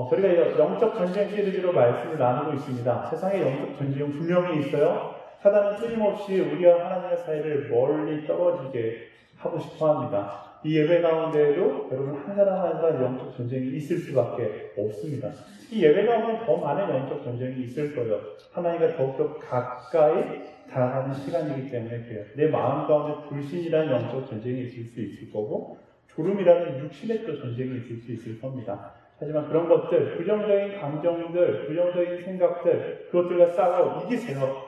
저희가 영적 전쟁 시리즈로 말씀을 나누고 있습니다. 세상에 영적 전쟁은 분명히 있어요. 사단은 끊임없이 우리와 하나님의 사이를 멀리 떨어지게 하고 싶어 합니다. 이 예배 가운데에도 여러분 한 사람 한 사람 영적 전쟁이 있을 수밖에 없습니다. 이 예배 가운데 더 많은 영적 전쟁이 있을 거예요. 하나님과 더욱더 가까이 다가가는 시간이기 때문에 그래요. 내 마음 가운데 불신이라는 영적 전쟁이 있을 수 있을 거고 졸음이라는 육신의 또 전쟁이 있을 수 있을 겁니다. 하지만 그런 것들, 부정적인 감정들, 부정적인 생각들, 그것들과 싸워 이기세요.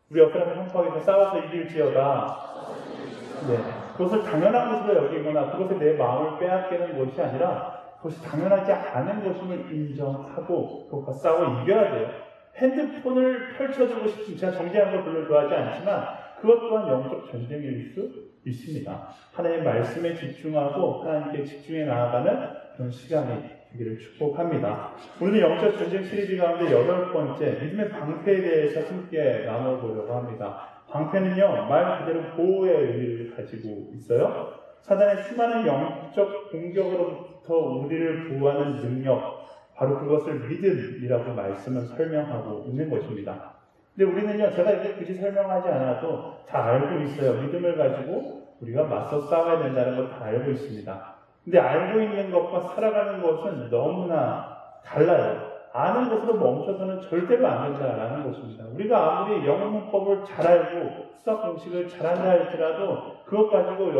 우리 옆에 형통에서 싸워서 이길지어다. 네, 그것을 당연한 것으로 여기거나 그것에 내 마음을 빼앗기는 것이 아니라 그것이 당연하지 않은 것임을 인정하고 그것과 싸워 이겨야 돼요. 핸드폰을 펼쳐주고 싶은, 제가 정지하는 걸 별로 좋아하지 않지만 그것 또한 영적 전쟁일 수 있습니다. 하나님의 말씀에 집중하고 하나님께 집중해 나아가는 그런 시간이 되기를 축복합니다. 오늘 영적 전쟁 시리즈 가운데 8번째 믿음의 방패에 대해서 함께 나눠보려고 합니다. 방패는요, 말 그대로 보호의 의미를 가지고 있어요. 사단의 수많은 영적 공격으로부터 우리를 보호하는 능력, 바로 그것을 믿음이라고 말씀을 설명하고 있는 것입니다. 근데 우리는요, 제가 이렇게 굳이 설명하지 않아도 다 알고 있어요. 믿음을 가지고 우리가 맞서 싸워야 된다는 걸 다 알고 있습니다. 근데 알고 있는 것과 살아가는 것은 너무나 달라요. 아는 것으로 멈춰서는 절대로 안 된다라는 것입니다. 우리가 아무리 영어 문법을 잘 알고 수학 공식을 잘한다 할지라도 그것 가지고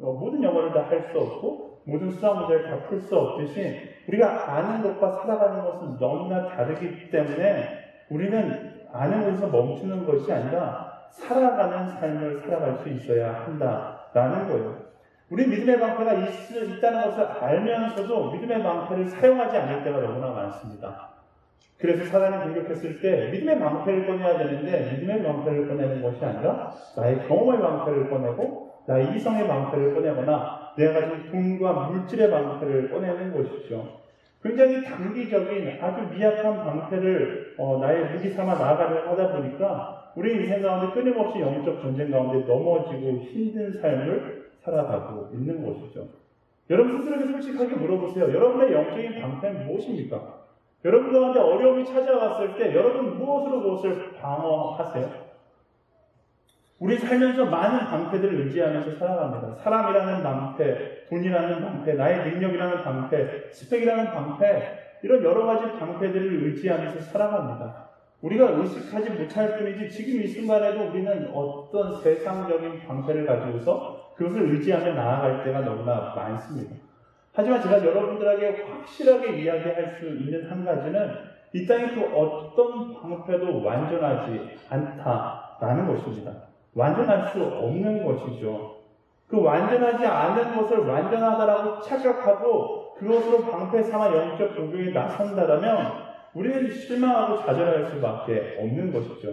모든 영어를 다 할 수 없고 모든 수학 문제를 다 풀 수 없듯이 우리가 아는 것과 살아가는 것은 너무나 다르기 때문에 우리는 아는 것에서 멈추는 것이 아니라 살아가는 삶을 살아갈 수 있어야 한다라는 거예요. 우리 믿음의 방패가 있다는 것을 알면서도 믿음의 방패를 사용하지 않을 때가 너무나 많습니다. 그래서 사단이 공격했을 때 믿음의 방패를 꺼내야 되는데 믿음의 방패를 꺼내는 것이 아니라 나의 경험의 방패를 꺼내고 나의 이성의 방패를 꺼내거나 내가 가진 돈과 물질의 방패를 꺼내는 것이죠. 굉장히 단기적인 아주 미약한 방패를 나의 무기 삼아 나아가려고 하다 보니까 우리 인생 가운데 끊임없이 영적 전쟁 가운데 넘어지고 힘든 삶을 살아가고 있는 것이죠. 여러분 스스로에게 솔직하게 물어보세요. 여러분의 영적인 방패는 무엇입니까? 여러분 가운데 어려움이 찾아왔을 때 여러분 무엇을 방어하세요? 우리 살면서 많은 방패들을 의지하면서 살아갑니다. 사람이라는 방패, 돈이라는 방패, 나의 능력이라는 방패, 스펙이라는 방패, 이런 여러 가지 방패들을 의지하면서 살아갑니다. 우리가 의식하지 못할 뿐이지 지금 이 순간에도 우리는 어떤 세상적인 방패를 가지고서 그것을 의지하며 나아갈 때가 너무나 많습니다. 하지만 제가 여러분들에게 확실하게 이야기할 수 있는 한 가지는 이 땅의 그 어떤 방패도 완전하지 않다라는 것입니다. 완전할 수 없는 것이죠. 그 완전하지 않은 것을 완전하다라고 착각하고 그것으로 방패 삼아 영적 공격에 나선다라면 우리는 실망하고 좌절할 수밖에 없는 것이죠.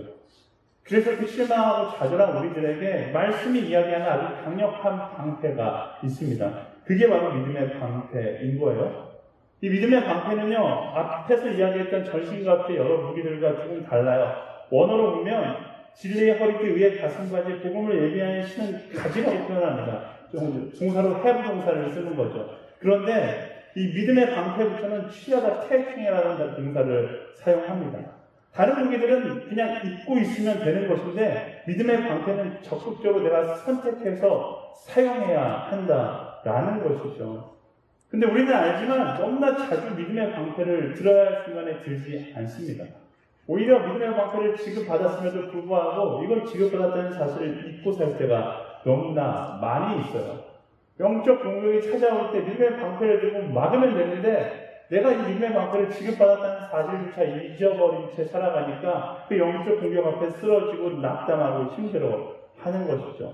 그래서 그 실망하고 좌절한 우리들에게 말씀이 이야기하는 아주 강력한 방패가 있습니다. 그게 바로 믿음의 방패인 거예요. 이 믿음의 방패는요, 앞에서 이야기했던 전신갑주의 여러 무기들과 조금 달라요. 원어로 보면 진리의 허리띠 위에 가슴바지 복음을 예비하는 신은 가지라고 표현합니다. 동사로 have 동사를 쓰는 거죠. 그런데 이 믿음의 방패부터는 취하다 테이킹이라는 동사를 사용합니다. 다른 무기들은 그냥 입고 있으면 되는 것인데 믿음의 방패는 적극적으로 내가 선택해서 사용해야 한다라는 것이죠. 근데 우리는 알지만 너무나 자주 믿음의 방패를 들어야 할 순간에 들지 않습니다. 오히려 믿음의 방패를 지급받았음에도 불구하고 이걸 지급받았다는 사실을 잊고 살 때가 너무나 많이 있어요. 영적 공격이 찾아올 때 믿음의 방패를 들고 막으면 되는데 내가 이 믿음의 방패를 지급받았다는 사실조차 잊어버린 채 살아가니까 그 영적 공격 앞에 쓰러지고 낙담하고 힘들어하는 것이죠.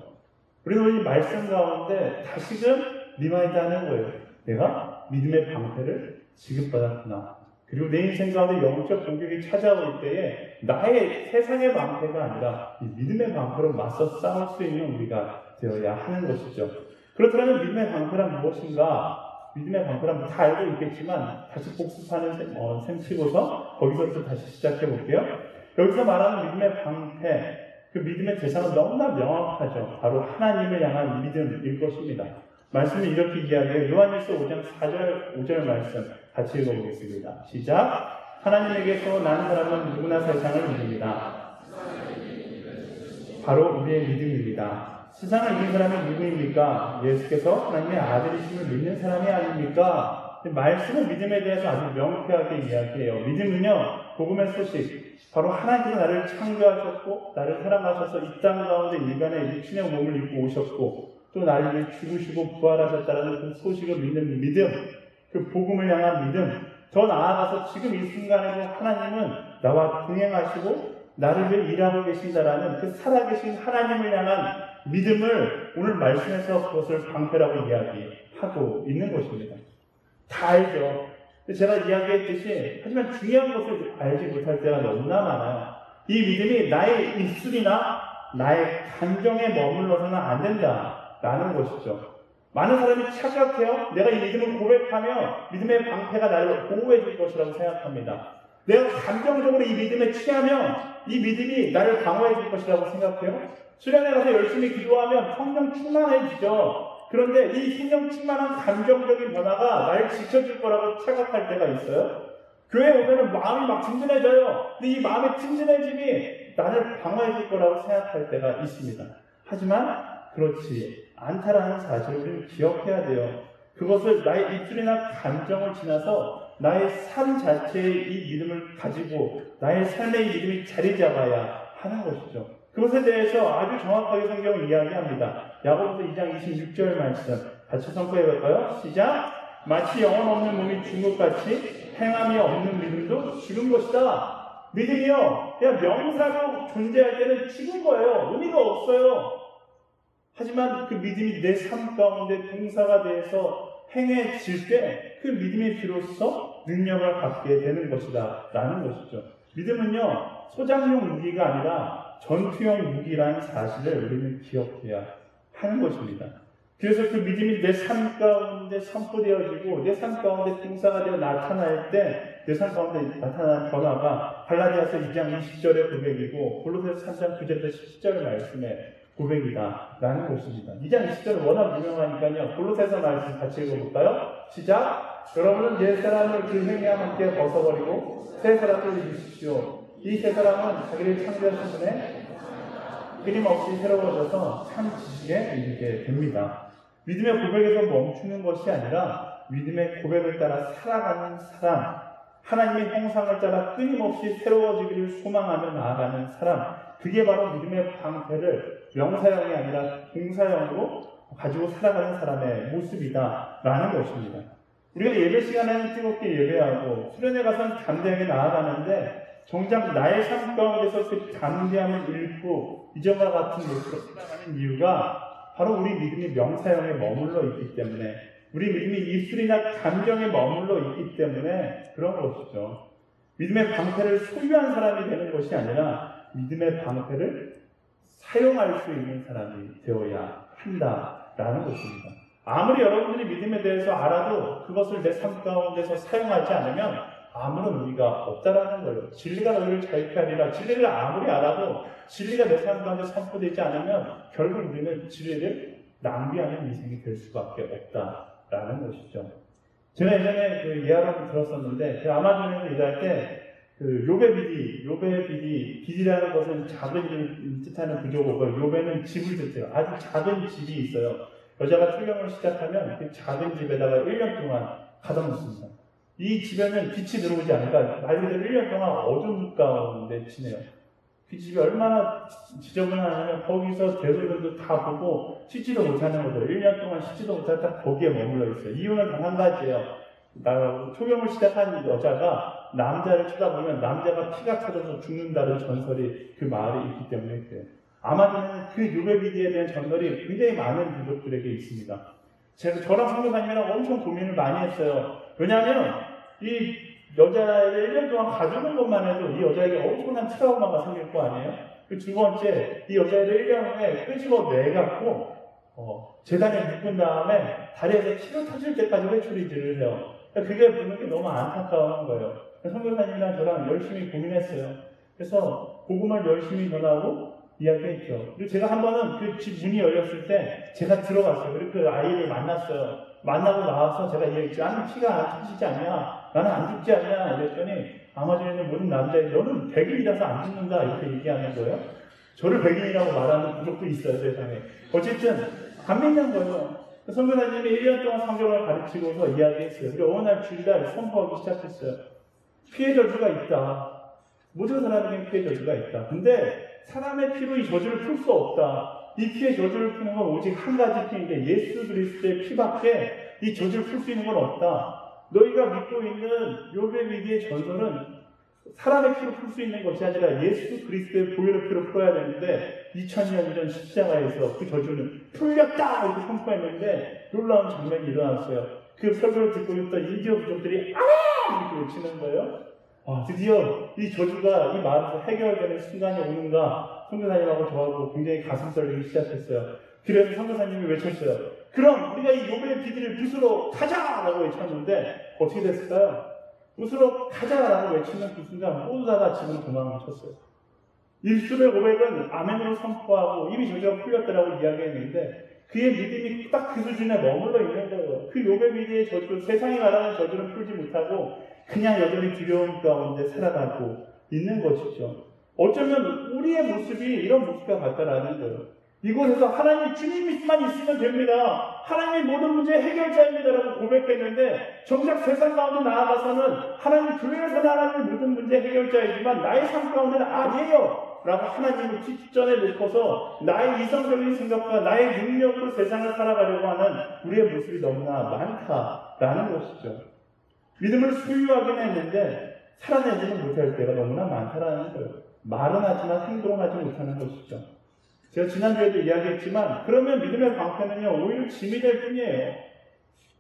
우리는 이 말씀 가운데 다시금 리마인드하는 거예요. 내가 믿음의 방패를 지급받았구나. 그리고 내 인생 가운데 영적 공격이 찾아올 때에 나의 세상의 방패가 아니라 이 믿음의 방패로 맞서 싸울 수 있는 우리가 되어야 하는 것이죠. 그렇다면 믿음의 방패란 무엇인가? 믿음의 방패란 다 알고 있겠지만 다시 복습하는 셈 치고서 거기서부터 다시 시작해 볼게요. 여기서 말하는 믿음의 방패, 그 믿음의 대상은 너무나 명확하죠. 바로 하나님을 향한 믿음일 것입니다. 말씀은 이렇게 이야기해요. 요한일서 5장 4절 5절 말씀. 같이 읽어보겠습니다. 시작. 하나님에게서 난 사람은 누구나 세상을 이깁니다. 바로 우리의 믿음입니다. 세상을 이긴 사람이 누구입니까? 예수께서 하나님의 아들이심을 믿는 사람이 아닙니까? 말씀은 믿음에 대해서 아주 명쾌하게 이야기해요. 믿음은요, 복음의 소식, 바로 하나님께서 나를 창조하셨고 나를 사랑하셔서 이 땅 가운데 인간의 육신의 몸을 입고 오셨고 또 나를 위해 죽으시고 부활하셨다는 그 소식을 믿는 믿음, 그 복음을 향한 믿음, 더 나아가서 지금 이 순간에도 하나님은 나와 동행하시고 나를 위해 일하고 계신다라는 그 살아계신 하나님을 향한 믿음을 오늘 말씀에서 그것을 방패라고 이야기하고 있는 것입니다. 다 알죠. 제가 이야기했듯이 하지만 중요한 것을 알지 못할 때가 너무나 많아요. 이 믿음이 나의 입술이나 나의 감정에 머물러서는 안 된다라는 것이죠. 많은 사람이 착각해요. 내가 이 믿음을 고백하며 믿음의 방패가 나를 보호해 줄 것이라고 생각합니다. 내가 감정적으로 이 믿음에 취하면 이 믿음이 나를 방어해 줄 것이라고 생각해요. 수련회 가서 열심히 기도하면 성령 충만해지죠. 그런데 이 성령 충만한 감정적인 변화가 나를 지켜줄 거라고 착각할 때가 있어요. 교회 오면은 마음이 막 든든해져요. 근데 이 마음의 든든해짐이 나를 방어해 줄 거라고 생각할 때가 있습니다. 하지만 그렇지 않다라는 사실을 우리는 기억해야 돼요. 그것을 나의 입술이나 감정을 지나서 나의 삶 자체의 이 믿음을 가지고 나의 삶의 이 믿음이 자리 잡아야 하는 것이죠. 그것에 대해서 아주 정확하게 성경은 이야기합니다. 야고보서 2장 26절 말씀 같이 선포해볼까요? 시작! 마치 영혼 없는 몸이 죽은 것 같이 행함이 없는 믿음도 죽은 것이다. 믿음이요, 그냥 명사로 존재할 때는 죽은 거예요. 의미가 없어요. 하지만 그 믿음이 내 삶 가운데 동사가 돼서 행해질 때 그 믿음이 비로소 능력을 갖게 되는 것이다 라는 것이죠. 믿음은요, 소장용 무기가 아니라 전투용 무기라는 사실을 우리는 기억해야 하는 것입니다. 그래서 그 믿음이 내 삶 가운데 선포되어지고 내 삶 가운데 동사가 되어 나타날 때 내 삶 가운데 나타나는 변화가 갈라디아서 2장 20절의 고백이고 골로새서 3장 9절에서 10절의 말씀에 고백이다 라는 것입니다. 2장 20절은 워낙 유명하니까요. 골로새서 말씀 같이 읽어볼까요? 시작! 여러분은 옛사람을 그 행위와 함께 벗어버리고 새 사람을 입으십시오. 이 새 사람은 자기를 창조하신 분의 끊임없이 새로워져서 참 지식에 이르게 됩니다. 믿음의 고백에서 멈추는 것이 아니라 믿음의 고백을 따라 살아가는 사람, 하나님의 형상을 따라 끊임없이 새로워지기를 소망하며 나아가는 사람, 그게 바로 믿음의 방패를 명사형이 아니라 동사형으로 가지고 살아가는 사람의 모습이다라는 것입니다. 우리가 예배 시간에는 뜨겁게 예배하고 수련회 가서는 담대하게 나아가는데 정작 나의 삶 가운데서 그 담대함을 잃고 이전과 같은 모습으로 살아가는 이유가 바로 우리 믿음이 명사형에 머물러 있기 때문에, 우리 믿음이 입술이나 감정에 머물러 있기 때문에 그런 것이죠. 믿음의 방패를 소유한 사람이 되는 것이 아니라 믿음의 방패를 사용할 수 있는 사람이 되어야 한다라는 것입니다. 아무리 여러분들이 믿음에 대해서 알아도 그것을 내 삶 가운데서 사용하지 않으면 아무런 의미가 없다라는 거예요. 진리가 너희를 자유케 하리라. 진리를 아무리 알아도 진리가 내 삶 가운데 선포되지 않으면 결국 우리는 진리를 낭비하는 인생이 될 수밖에 없다라는 것이죠. 제가 예전에 그 예화를 들었었는데, 제가 아마존에서 일할 때 그 요베 비디라는 것은 작은 일을 뜻하는 구조고, 요베는 집을 뜻해요. 아주 작은 집이 있어요. 여자가 출경을 시작하면 그 작은 집에다가 1년 동안 가둬놓습니다. 이 집에는 빛이 들어오지 않으니까 말 그대로 1년 동안 어둠 가운데 지내요. 그 집이 얼마나 지저분하냐면 거기서 대소변도 다 보고 씻지도 못하는 거죠. 1년 동안 씻지도 못하다 거기에 머물러 있어요. 이유는 단 한 가지예요. 초경을 시작한 여자가 남자를 쳐다보면 남자가 피가 터져서 죽는다는 전설이 그 마을에 있기 때문에 그래요. 아마존에는 그 요베비디에 대한 전설이 굉장히 많은 민족들에게 있습니다. 저랑 성교사님이랑 엄청 고민을 많이 했어요. 왜냐하면 이 여자를 1년 동안 가두는 것만 해도 이 여자에게 엄청난 트라우마가 생길 거 아니에요? 그 두 번째, 이 여자를 1년 후에 끄집어 내갖고 재단에 묶은 다음에 다리에서 피가 터질 때까지 회초리질을 해요. 그게 보는 게 너무 안타까운 거예요. 성교사님이랑 저랑 열심히 고민했어요. 그래서 복음을 열심히 전하고 이야기했죠. 그리고 제가 한 번은 그 집 문이 열렸을 때 제가 들어갔어요. 그리고 그 아이를 만났어요. 만나고 나와서 제가 이야기했죠. 아니, 피가 안 터지지 않냐? 나는 안 죽지 않냐 이랬더니 아마존에 있는 모든 남자애 너는 백인이라서 안 죽는다 이렇게 얘기하는 거예요. 저를 백인이라고 말하는 부족도 있어요 세상에. 어쨌든 안 믿는 거예요. 선교사님이 1년 동안 성경을 가르치고서 이야기했어요. 그리고 어느 날 주일날 선포하기 시작했어요. 피해 저주가 있다. 모든 사람에게 피해 저주가 있다. 근데 사람의 피로 이 저주를 풀 수 없다. 이 피해 저주를 푸는 건 오직 한 가지 피인데 예수 그리스도의 피밖에 이 저주를 풀 수 있는 건 없다. 너희가 믿고 있는 욥의 위기의 전설은 사람의 피로 풀 수 있는 것이 아니라 예수 그리스도의 보혈의 피로 풀어야 되는데 2000년 전 십자가에서 그 저주는 풀렸다! 이렇게 선포했는데 놀라운 장면이 일어났어요. 그 설교를 듣고 있던 인디어 부족들이 아멘! 이렇게 외치는 거예요. 드디어 이 저주가 이 마을에서 해결되는 순간이 오는가 선교사님하고 저하고 굉장히 가슴 떨리기 시작했어요. 그래서 선교사님이 외쳤어요. 그럼 우리가 이 욥의 비디를 부수러 가자라고 외쳤는데 어떻게 됐을까요? 부수러 가자라고 외치는 그 순간 모두 다 집으로 도망을 쳤어요. 1,500은 아멘으로 선포하고 이미 저주가 풀렸다라고 이야기했는데 그의 믿음이 딱 그 수준에 머물러 있는 거예요. 그 욥의 비디의 저주, 세상이 말하는 저주를 풀지 못하고 그냥 여전히 두려움 가운데 살아가고 있는 것이죠. 어쩌면 우리의 모습이 이런 모습과 같다라는 거예요. 이곳에서 하나님 주님만 있으면 됩니다. 하나님이 모든 문제의 해결자입니다라고 고백했는데 정작 세상 가운데 나아가서는 하나님 교회에서는 하나님이 모든 문제의 해결자이지만 나의 삶 가운데는 아니에요 라고 하나님을 뒷전에 놓고서 나의 이성적인 생각과 나의 능력으로 세상을 살아가려고 하는 우리의 모습이 너무나 많다라는 것이죠. 믿음을 소유하긴 했는데 살아내지는 못할 때가 너무나 많다라는 거예요. 말은 하지만 행동은 하지 못하는 것이죠. 제가 지난주에도 이야기했지만 그러면 믿음의 방패는요 오히려 짐이 될 뿐이에요.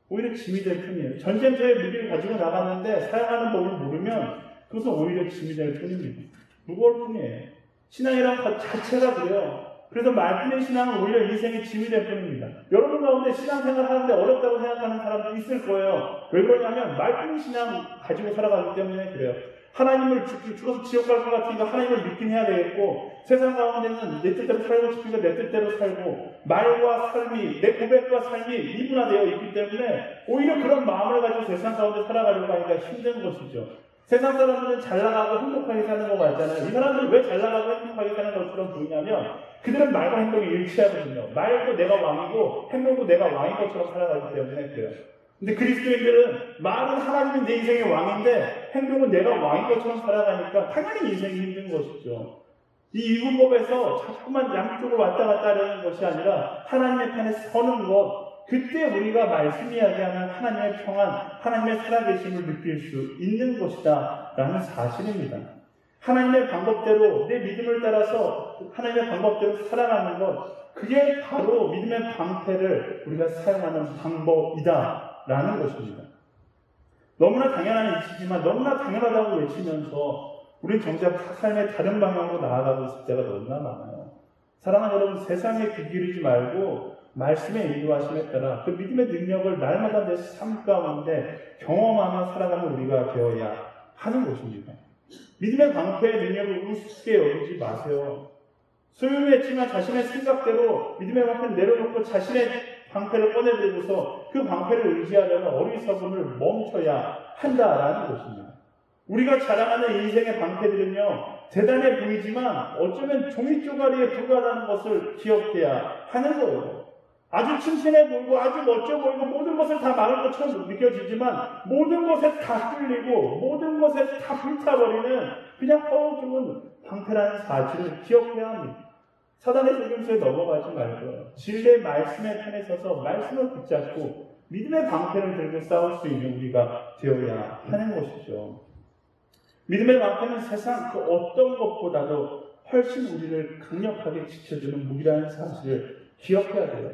오히려 짐이 될 뿐이에요. 전쟁터에 무기를 가지고 나갔는데 사용하는 법을 모르면 그것은 오히려 짐이 될 뿐입니다. 무거울 뿐이에요. 신앙이란 것 자체가 그래요. 그래서 말뿐인 신앙은 오히려 인생의 짐이 될 뿐입니다. 여러분 가운데 신앙생활 하는데 어렵다고 생각하는 사람도 있을 거예요. 왜 그러냐면 말뿐인 신앙 가지고 살아가기 때문에 그래요. 하나님을 죽어서 지옥 갈 것 같으니까 하나님을 믿긴 해야 되겠고 세상 가운데는 내 뜻대로 살고 싶으니까 내 뜻대로 살고 말과 삶이 내 고백과 삶이 이분화되어 있기 때문에 오히려 그런 마음을 가지고 세상 가운데 살아가려고 하니까 힘든 것이죠. 세상 사람들은 잘 나가고 행복하게 사는 거 같잖아요. 이 사람들은 왜 잘 나가고 행복하게 사는 것처럼 보이냐면 그들은 말과 행동이 일치하거든요. 말도 내가 왕이고 행동도 내가 왕인 것처럼 살아가기 때문에 그래요. 근데 그리스도인들은 말은 하나님이 내 인생의 왕인데 행동은 내가 왕인 것처럼 살아가니까 당연히 인생이 힘든 것이죠. 이 이분법에서 자꾸만 양쪽을 왔다 갔다 하려는 것이 아니라 하나님의 편에 서는 것, 그때 우리가 말씀 이야기하는 하나님의 평안, 하나님의 살아계심을 느낄 수 있는 것이다 라는 사실입니다. 하나님의 방법대로 내 믿음을 따라서 하나님의 방법대로 살아가는 것, 그게 바로 믿음의 방패를 우리가 사용하는 방법이다 라는 것입니다. 너무나 당연한 이치지만 너무나 당연하다고 외치면서 우리는 정작 삶의 다른 방향으로 나아가고 있을 때가 너무나 많아요. 사랑하는 여러분, 세상에 귀 기울이지 말고 말씀의 인도하심에 따라 그 믿음의 능력을 날마다 내 삶 가운데 경험하며 살아가는 우리가 되어야 하는 것입니다. 믿음의 방패의 능력을 우습게 여기지 마세요. 소유했지만 자신의 생각대로 믿음의 방패를 내려놓고 자신의 방패를 꺼내들고서 그 방패를 의지하려는 어리석음을 멈춰야 한다라는 것입니다. 우리가 자랑하는 인생의 방패들은요, 대단해 보이지만 어쩌면 종이 쪼가리에 불과하다는 것을 기억해야 하는 거예요. 아주 튼튼해 보이고 아주 멋져 보이고 모든 것을 다 막을 것처럼 느껴지지만 모든 것에 다 뚫리고 모든 것에 다 불타버리는 그냥 허우적은 방패라는 사실을 기억해야 합니다. 사단의 속임수에 넘어가지 말고요. 진리의 말씀의 편에 서서 말씀을 붙잡고 믿음의 방패를 들고 싸울 수 있는 우리가 되어야 하는 것이죠. 믿음의 방패는 세상 그 어떤 것보다도 훨씬 우리를 강력하게 지켜주는 무기라는 사실을 기억해야 돼요.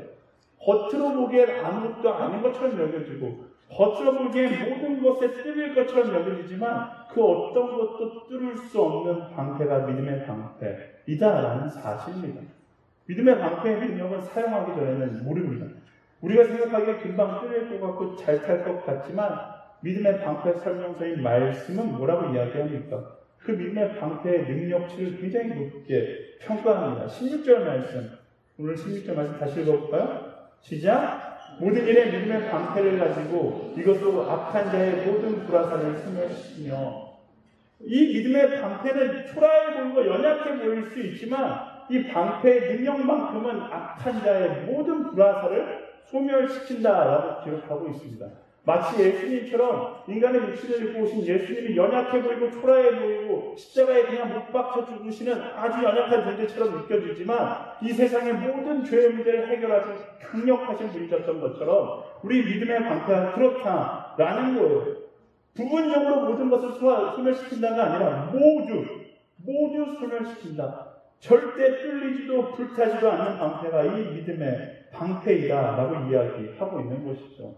겉으로 보기엔 아무것도 아닌 것처럼 여겨지고 겉으로 보기엔 모든 것에 뚫릴 것처럼 여겨지지만 그 어떤 것도 뚫을 수 없는 방패가 믿음의 방패이다라는 사실입니다. 믿음의 방패의 능력은 사용하기 전에는 모릅니다. 우리가 생각하기에 금방 뚫릴 것 같고 잘 탈 것 같지만 믿음의 방패 설명서인 말씀은 뭐라고 이야기합니까? 그 믿음의 방패의 능력치를 굉장히 높게 평가합니다. 16절 말씀, 오늘 16절 말씀 다시 읽어볼까요? 시작! 모든 일에 믿음의 방패를 가지고 이것도 악한 자의 모든 불화살을 소멸시키며, 이 믿음의 방패는 초라해 보이고 연약해 보일 수 있지만 이 방패의 능력만큼은 악한 자의 모든 불화살을 소멸시킨다라고 기록하고 있습니다. 마치 예수님처럼 인간의 육신을 입고 오신 예수님이 연약해 보이고 초라해 보이고 십자가에 그냥 못 박혀 죽으시는 아주 연약한 존재처럼 느껴지지만 이 세상의 모든 죄의 문제를 해결하신 강력하신 분이셨던 것처럼 우리 믿음의 방패가 그렇다라는 거예요. 부분적으로 모든 것을 소멸시킨다가 아니라 모두 소멸시킨다. 절대 뚫리지도 불타지도 않는 방패가 이 믿음의 방패이다라고 이야기하고 있는 것이죠.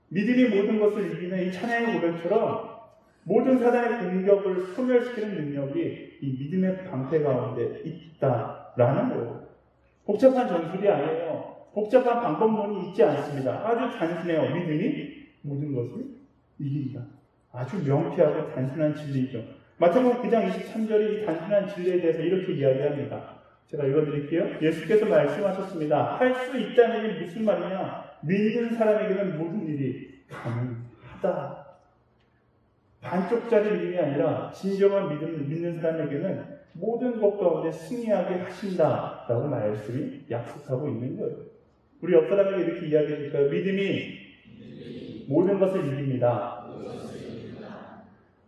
믿음이 모든 것을 이기는 이 찬양의 고백처럼 모든 사단의 공격을 소멸시키는 능력이 이 믿음의 방패 가운데 있다라는 거예요. 복잡한 전술이 아니에요. 복잡한 방법론이 있지 않습니다. 아주 단순해요. 믿음이 모든 것을 이긴다. 아주 명쾌하고 단순한 진리죠. 마태복음 9장 23절이 이 단순한 진리에 대해서 이렇게 이야기합니다. 제가 읽어드릴게요. 예수께서 말씀하셨습니다. 할 수 있다는 게 무슨 말이냐? 믿는 사람에게는 모든 일이 가능하다. 반쪽짜리 믿음이 아니라 진정한 믿는 사람에게는 모든 것 가운데 승리하게 하신다라고 말씀이 약속하고 있는 거예요. 우리 옆 사람에게 이렇게 이야기해 줄까요? 믿음이 모든 것을 이깁니다.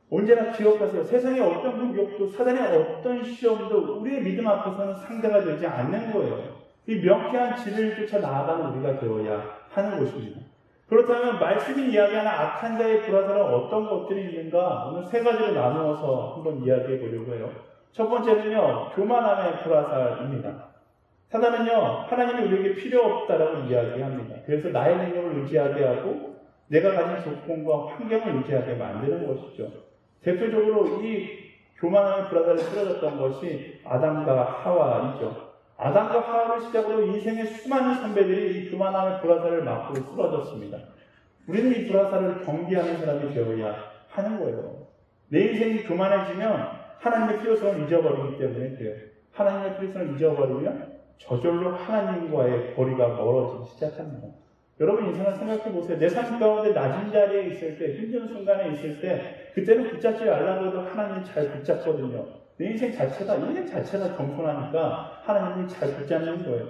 언제나 기억하세요. 세상의 어떤 공격도 사단의 어떤 시험도 우리의 믿음 앞에서는 상대가 되지 않는 거예요. 이 명쾌한 진리를 쫓아 나아가는 우리가 되어야 하는 것입니다. 그렇다면 말씀이 이야기하는 악한 자의 불화살은 어떤 것들이 있는가? 오늘 세 가지로 나누어서 한번 이야기해 보려고 해요. 첫 번째는요, 교만함의 불화살입니다. 사단은요, 하나님이 우리에게 필요 없다라고 이야기합니다. 그래서 나의 능력을 의지하게 하고 내가 가진 조건과 환경을 의지하게 만드는 것이죠. 대표적으로 이 교만함의 불화살에 쓰러졌던 것이 아담과 하와이죠. 아담과 하와를 시작으로 인생의 수많은 선배들이 이 교만함의 불화살을 맞고 쓰러졌습니다. 우리는 이 불화살을 경계하는 사람이 되어야 하는 거예요. 내 인생이 교만해지면 하나님의 필요성을 잊어버리기 때문에 그래요. 하나님의 필요성을 잊어버리면 저절로 하나님과의 거리가 멀어지기 시작합니다. 여러분 인생을 생각해 보세요. 내 삶 가운데 낮은 자리에 있을 때, 힘든 순간에 있을 때 그때는 붙잡지 말라고 해도 하나님이 잘 붙잡거든요. 내 인생 자체가 겸손하니까 하나님이 잘 붙잡는 거예요.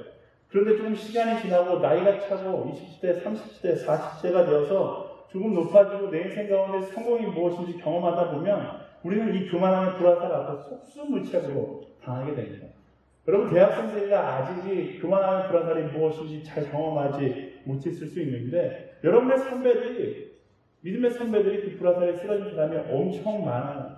그런데 조금 시간이 지나고 나이가 차고 20대, 30대, 40대가 되어서 조금 높아지고 내 인생 가운데 성공이 무엇인지 경험하다 보면 우리는 이 교만함의 불화살 앞에 속수무책으로 당하게 됩니다. 여러분 대학생들이라 아직 이 교만함의 불화살이 무엇인지 잘 경험하지 못했을 수 있는데 여러분의 선배들이 믿음의 선배들이 그 불화살에 쓰러진 사람이 엄청 많아요.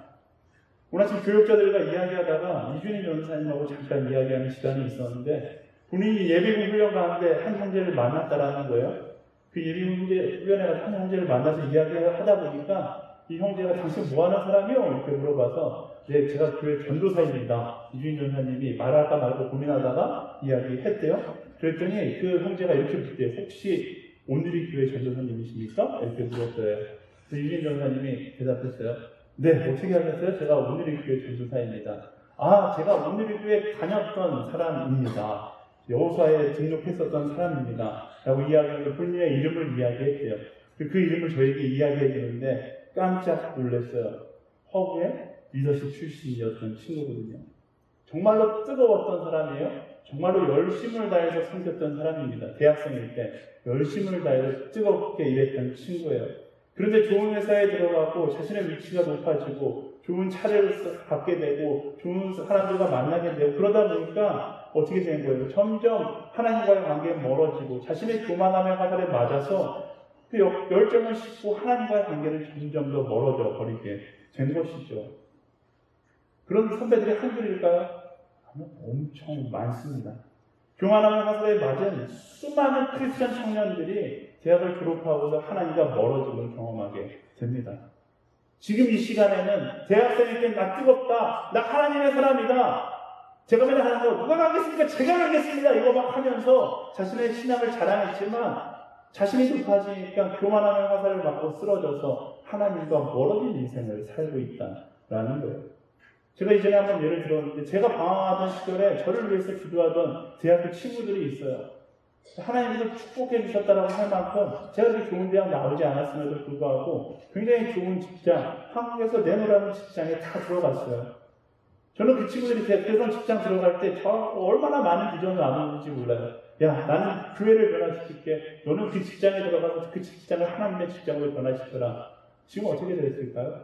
오늘 아침 교육자들과 이야기하다가 이준희 변호사님하고 잠깐 이야기하는 시간이 있었는데 본인이 예비군 훈련 가는데 한 형제를 만났다라는 거예요. 그 예비군 훈련에 가서 한 형제를 만나서 이야기를 하다 보니까 이 형제가 당신 뭐 하는 사람이요? 이렇게 물어봐서 네, 제가 교회 전도사입니다. 이준희 변호사님이 말할까 말까 고민하다가 이야기했대요. 그랬더니 그 형제가 이렇게 묻대요. 혹시 오늘이 교회 전도사님이십니까? 이렇게 물었어요. 이준희 변호사님이 대답했어요. 네, 어떻게 하셨어요? 제가 오늘이 교회 전도사입니다. 아, 제가 오늘이 교회 다녔던 사람입니다. 여호수아에 등록했었던 사람입니다. 라고 이야기하면서 본인의 이름을 이야기했대요. 그 이름을 저에게 이야기해 주는데 깜짝 놀랐어요. 허브의 리더십 출신이었던 친구거든요. 정말로 뜨거웠던 사람이에요. 정말로 열심을 다해서 섬겼던 사람입니다. 대학생일 때 열심을 다해서 뜨겁게 일했던 친구예요. 그런데 좋은 회사에 들어가고 자신의 위치가 높아지고 좋은 차를 갖게 되고 좋은 사람들과 만나게 되고 그러다 보니까 어떻게 된 거예요? 점점 하나님과의 관계가 멀어지고 자신의 교만함의 화살에 맞아서 그 열정을 싣고 하나님과의 관계를 점점 더 멀어져 버리게 된 것이죠. 그런 선배들이 한둘일까요? 엄청 많습니다. 교만함의 화살에 맞은 수많은 크리스천 청년들이 대학을 졸업하고서 하나님과 멀어짐을 경험하게 됩니다. 지금 이 시간에는 대학생일 때 나 뜨겁다, 나 하나님의 사람이다, 제가 맨날 하는 거 누가 가겠습니까? 제가 가겠습니다 이거 막 하면서 자신의 신앙을 자랑했지만 자신이 높아지니까 교만함의 화살을 맞고 쓰러져서 하나님과 멀어진 인생을 살고 있다라는 거예요. 제가 이전에 한번 예를 들었는데 제가 방황하던 시절에 저를 위해서 기도하던 대학교 친구들이 있어요. 하나님께서 축복해 주셨다라고 할 만큼 제가 그렇게 좋은 대학 나오지 않았음에도 불구하고 굉장히 좋은 직장, 한국에서 내놓으라는 직장에 다 들어갔어요. 저는 그 친구들이 대선 직장 들어갈 때 저 얼마나 많은 비전을 나누는지 몰라요. 야, 나는 교회를 변화시킬게. 너는 그 직장에 들어가서 그 직장을 하나님의 직장으로 변화시켜라. 지금 어떻게 됐을까요?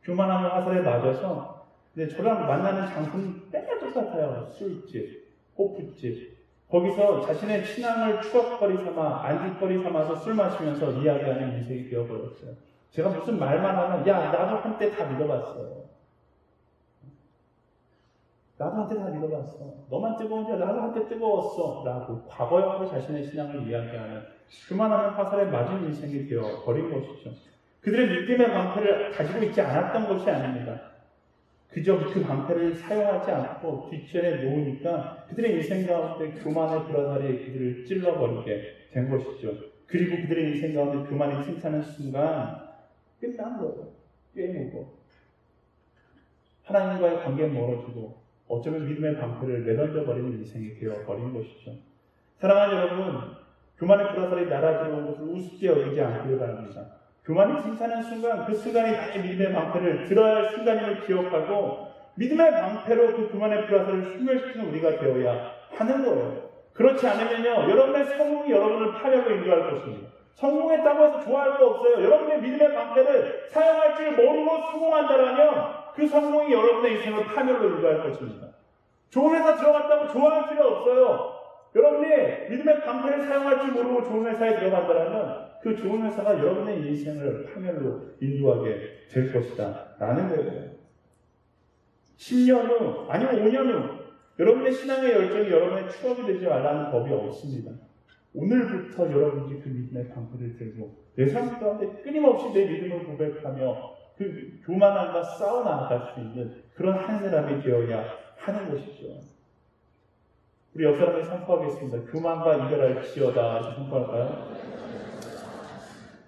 교만하면 화살에 맞아서 저랑 만나는 장소는 맨날 똑같아요. 술집, 호프집. 거기서 자신의 신앙을 추억거리 삼아, 안주거리 삼아서 술 마시면서 이야기하는 인생이 되어버렸어요. 제가 무슨 말만 하면, 야, 나도 한때 다 믿어봤어. 나도 한때 다 믿어봤어. 너만 뜨거운지 나도 한때 뜨거웠어. 라고 과거형으로 자신의 신앙을 이야기하는 그만하면 화살에 맞은 인생이 되어버린 것이죠. 그들의 믿음의 방패를 가지고 있지 않았던 것이 아닙니다. 그저 그 방패를 사용하지 않고 뒷전에 놓으니까 그들의 인생 가운데 교만의 불화살이 그들을 찔러버리게 된 것이죠. 그리고 그들의 인생 가운데 교만이 틈타는 순간 끝난 거예요. 게임이고 하나님과의 관계는 멀어지고 어쩌면 믿음의 방패를 내던져버리는 인생이 되어버린 것이죠. 사랑하는 여러분, 교만의 불화살이 날아들어온 것을 우습게 여기지 않기를 바랍니다. 교만이 틈타는 순간 그 순간이 나의 믿음의 방패를 들어야 할 순간임을 기억하고 믿음의 방패로 그 교만의 불화살을 소멸시키는 우리가 되어야 하는 거예요. 그렇지 않으면요, 여러분의 성공이 여러분을 파멸로 인도할 것입니다. 성공했다고 해서 좋아할 거 없어요. 여러분의 믿음의 방패를 사용할 줄 모르고 성공한다라면 그 성공이 여러분의 인생을 파멸로 인도할 것입니다. 좋은 회사 들어갔다고 좋아할 필요 없어요. 여러분이 믿음의 방패를 사용할 줄 모르고 좋은 회사에 들어간다면 그 좋은 회사가 여러분의 인생을 파멸로 인도하게 될 것이다 라는 거예요. 10년 후 아니면 5년 후 여러분의 신앙의 열정이 여러분의 추억이 되지 말라는 법이 없습니다. 오늘부터 여러분이 그 믿음의 방패를 들고 내 삶 가운데 끊임없이 내 믿음을 고백하며 그 교만함과 싸워 나아갈 수 있는 그런 한 사람이 되어야 하는 것이죠. 우리 옆 사람이 선포하겠습니다. 교만과 이별할지어다. 선포할까요?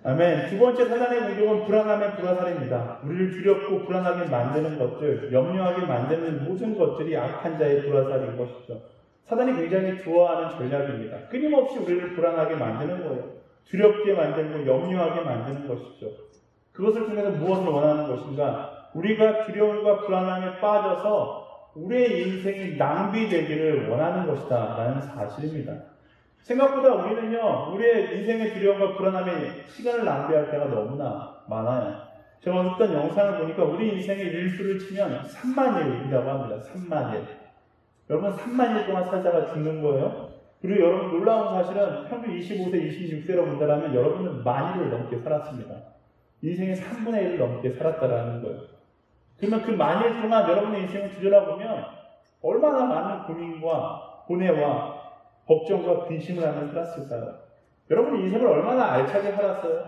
아멘. 두 번째 사단의 공격은 불안함의 불화살입니다. 우리를 두렵고 불안하게 만드는 것들, 염려하게 만드는 모든 것들이 악한 자의 불화살인 것이죠. 사단이 굉장히 좋아하는 전략입니다. 끊임없이 우리를 불안하게 만드는 거예요. 두렵게 만들고 염려하게 만드는 것이죠. 그것을 통해서 무엇을 원하는 것인가? 우리가 두려움과 불안함에 빠져서 우리의 인생이 낭비되기를 원하는 것이다 라는 사실입니다. 생각보다 우리는요, 우리의 인생의 두려움과 불안함에 시간을 낭비할 때가 너무나 많아요. 제가 어떤 영상을 보니까 우리 인생의 일수를 치면 3만 일이라고 합니다. 3만 일. 여러분 3만 일 동안 살다가 죽는 거예요. 그리고 여러분 놀라운 사실은 평균 25세, 26세로 본다면 여러분은 만 일을 넘게 살았습니다. 인생의 3분의 1을 넘게 살았다라는 거예요. 그러면 그 만 일 동안 여러분의 인생을 뒤돌아보면 얼마나 많은 고민과 고뇌와 걱정과 근심을 하며 살았을까요? 여러분 인생을 얼마나 알차게 살았어요?